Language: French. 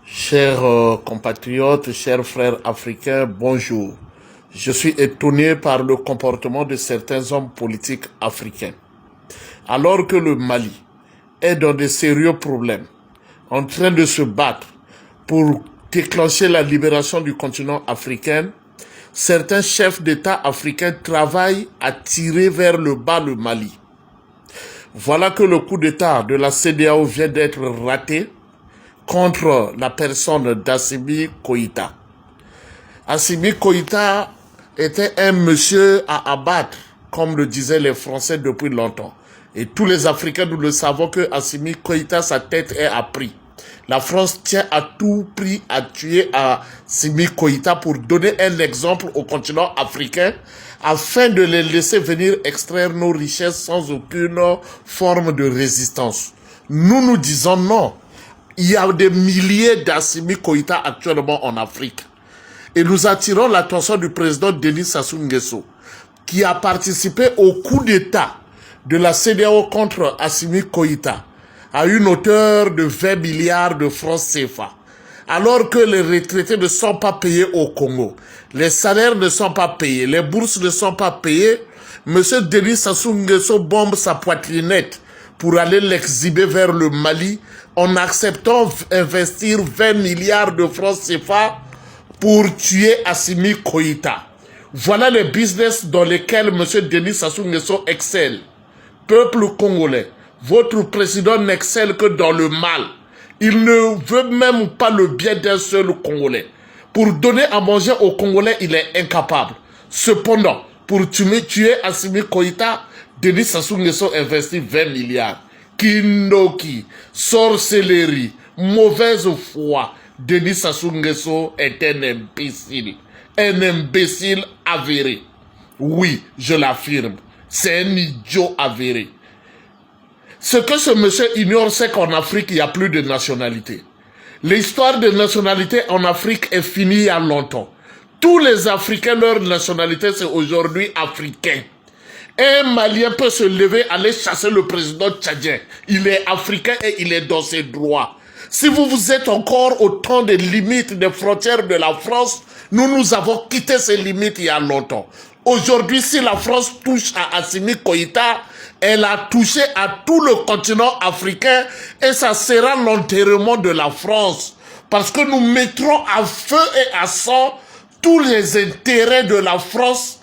Chers compatriotes, chers frères africains, bonjour. Je suis étonné par le comportement de certains hommes politiques africains. Alors que le Mali est dans de sérieux problèmes, en train de se battre pour déclencher la libération du continent africain, certains chefs d'État africains travaillent à tirer vers le bas le Mali. Voilà que le coup d'État de la CEDEAO vient d'être raté contre la personne d'Assimi Koïta. Assimi Koïta était un monsieur à abattre, comme le disaient les Français depuis longtemps. Et tous les Africains, nous le savons que Assimi Koïta, sa tête est à prix. La France tient à tout prix à tuer Assimi Koïta pour donner un exemple au continent africain afin de les laisser venir extraire nos richesses sans aucune forme de résistance. Nous disons non. Il y a des milliers d'Assimi Koïta actuellement en Afrique. Et nous attirons l'attention du président Denis Sassou Nguesso, qui a participé au coup d'État de la CEDEAO contre Assimi Koïta, à une hauteur de 20 milliards de francs CFA. Alors que les retraités ne sont pas payés au Congo, les salaires ne sont pas payés, les bourses ne sont pas payées, M. Denis Sassou Nguesso bombe sa poitrinette pour aller l'exhiber vers le Mali en acceptant d'investir 20 milliards de francs CFA pour tuer Assimi Koïta. Voilà les business dans lesquels M. Denis Sassou Nguesso excelle. Peuple congolais, votre président n'excelle que dans le mal. Il ne veut même pas le bien d'un seul Congolais. Pour donner à manger aux Congolais, il est incapable. Cependant, pour tuer Assimi Koïta, Denis Sassou Nguesso investit 20 milliards. Kindoki, sorcellerie, mauvaise foi. Denis Sassou Nguesso est un imbécile. Un imbécile avéré. Oui, je l'affirme. C'est un idiot avéré. Ce que ce monsieur ignore, c'est qu'en Afrique, il n'y a plus de nationalité. L'histoire de nationalité en Afrique est finie il y a longtemps. Tous les Africains, leur nationalité, c'est aujourd'hui africain. Un Malien peut se lever, aller chasser le président tchadien. Il est africain et il est dans ses droits. Si vous êtes encore au temps des limites des frontières de la France, nous avons quitté ces limites il y a longtemps. Aujourd'hui, si la France touche à Assimi Koïta, elle a touché à tout le continent africain et ça sera l'enterrement de la France. Parce que nous mettrons à feu et à sang tous les intérêts de la France